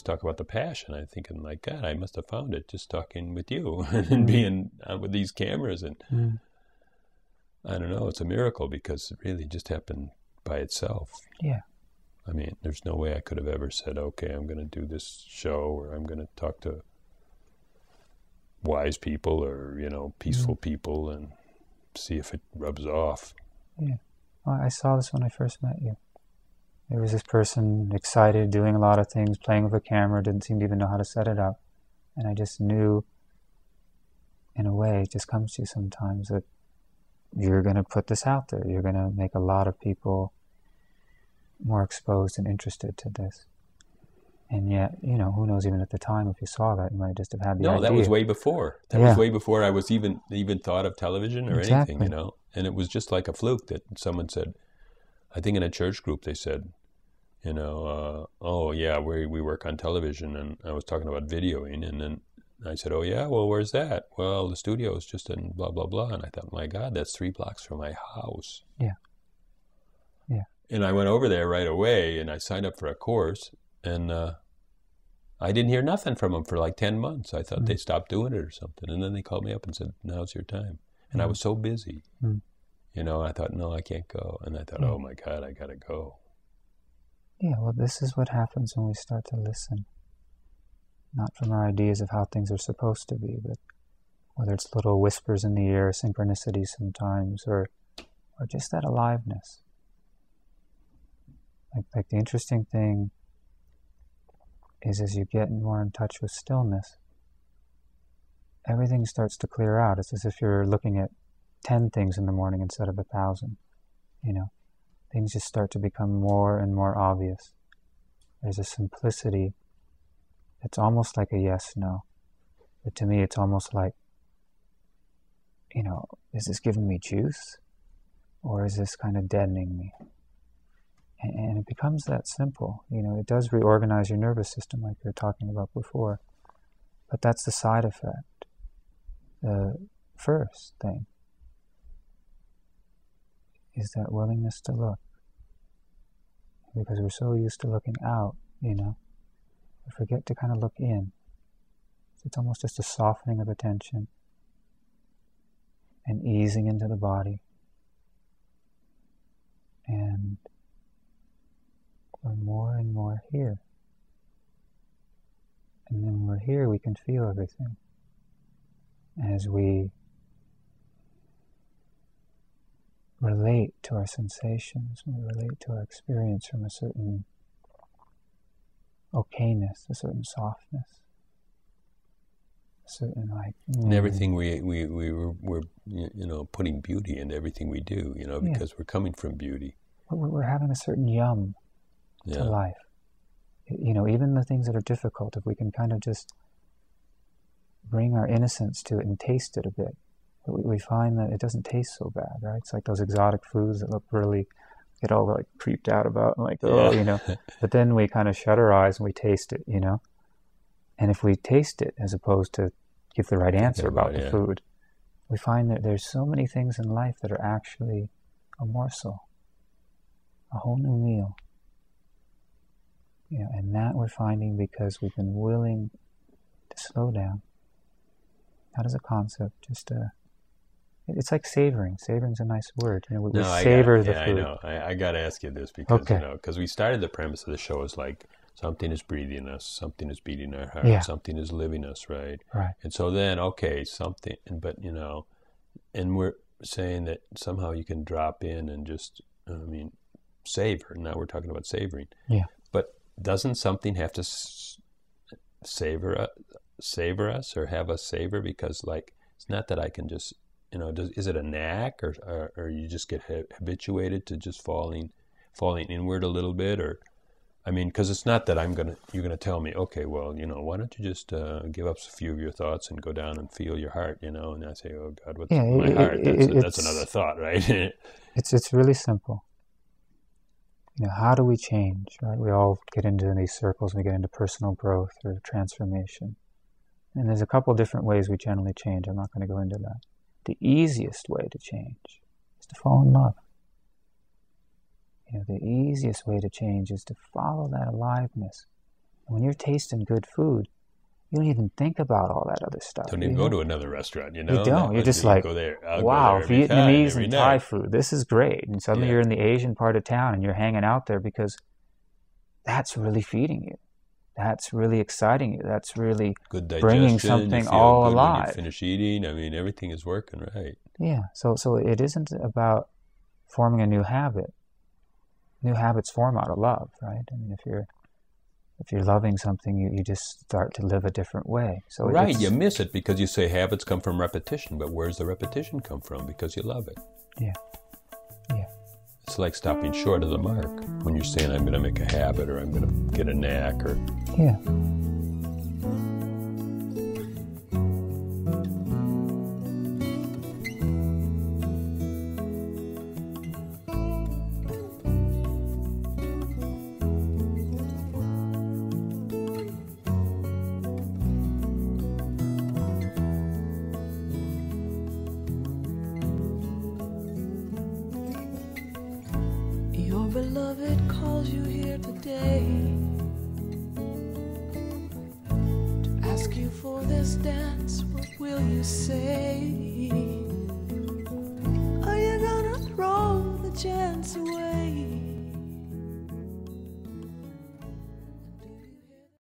just talk about the passion. I'm thinking, like, God, I must have found it just talking with you and being with these cameras. And I don't know, it's a miracle because it really just happened by itself. Yeah. I mean, there's no way I could have ever said, okay, I'm going to do this show, or I'm going to talk to wise people, or, you know, peaceful people, and see if it rubs off. Yeah. Well, I saw this when I first met you. There was this person excited, doing a lot of things, playing with a camera, didn't seem to even know how to set it up. And I just knew, in a way, it just comes to you sometimes, that you're going to put this out there. You're going to make a lot of people more exposed and interested to this. And yet, you know, who knows, even at the time, if you saw that, you might just have had the idea. No, that was way before. That was way before I was even thought of television or anything, you know. And it was just like a fluke that someone said, I think in a church group, they said, you know, oh yeah, we work on television, and I was talking about videoing, and then I said, oh yeah, well, where's that? Well, the studio is just in blah, blah, blah. And I thought, my God, that's 3 blocks from my house. Yeah. Yeah. And I went over there right away, and I signed up for a course, and I didn't hear nothing from them for like 10 months. I thought they stopped doing it or something. And then they called me up and said, now's your time. And I was so busy, you know, I thought, no, I can't go. And I thought, oh my God, I got to go. Yeah, well, this is what happens when we start to listen. Not from our ideas of how things are supposed to be, but whether it's little whispers in the ear, synchronicities sometimes, or just that aliveness. Like the interesting thing is, as you get more in touch with stillness, everything starts to clear out. It's as if you're looking at 10 things in the morning instead of 1,000. You know, things just start to become more and more obvious. There's a simplicity. It's almost like a yes-no. But to me, it's almost like, you know, is this giving me juice? Or is this kind of deadening me? And it becomes that simple. You know, it does reorganize your nervous system like we were talking about before. But that's the side effect. The first thing is that willingness to look. Because we're so used to looking out, you know, we forget to kind of look in. It's almost just a softening of attention and easing into the body. And we're more and more here. And then when we're here, we can feel everything. As we relate to our sensations, when we relate to our experience from a certain okayness, a certain softness, a certain like... And everything we're you know, putting beauty into everything we do, you know, because we're coming from beauty. We're having a certain yum to life. You know, even the things that are difficult, if we can kind of just bring our innocence to it and taste it a bit, we find that it doesn't taste so bad, right? It's like those exotic foods that look really, get all like creeped out about, like, oh, you know. But then we kind of shut our eyes and we taste it, you know. And if we taste it, as opposed to give the right answer about the food, we find that there's so many things in life that are actually a morsel, a whole new meal. You know, and that we're finding because we've been willing to slow down. Not as a concept, just it's like savoring. Savoring's a nice word. You know, we savor the food. I know. I got to ask you this because, you know, because we started the premise of the show as like, something is breathing us, something is beating our heart, something is living us, right? Right. And so then, okay, something, but, you know, and we're saying that somehow you can drop in and just, I mean, savor. Now we're talking about savoring. Yeah. But doesn't something have to savor us or have us savor? Because, like, it's not that I can just, you know, is it a knack or you just get habituated to just falling inward a little bit? Or, I mean, because it's not that you're gonna tell me, okay, well, you know, why don't you just give up a few of your thoughts and go down and feel your heart, you know? And I say, oh God, what's my heart? That's another thought, right? It's really simple. You know, how do we change, right? We all get into these circles, we get into personal growth or transformation. And there's a couple different ways we generally change. I'm not going to go into that. The easiest way to change is to fall in love. You know, the easiest way to change is to follow that aliveness When you're tasting good food, you don't even think about all that other stuff. Don't even go to another restaurant, you know? You don't. You're just like, go there. I'll wow, go there Vietnamese every and night. Thai food. This is great. And suddenly you're in the Asian part of town and you're hanging out there because that's really feeding you. That's really exciting you. That's really good digestion, bringing something all alive. When you finish eating, I mean, everything is working right. Yeah. So it isn't about forming a new habit. New habits form out of love, right? I mean, if you're loving something, you just start to live a different way. So right, you miss it because you say habits come from repetition, but where's the repetition come from? Because you love it. Yeah. Yeah. It's like stopping short of the mark when you're saying, I'm going to make a habit or I'm going to get a knack or... Yeah. Your beloved calls you here today to ask you for this dance. What will you say?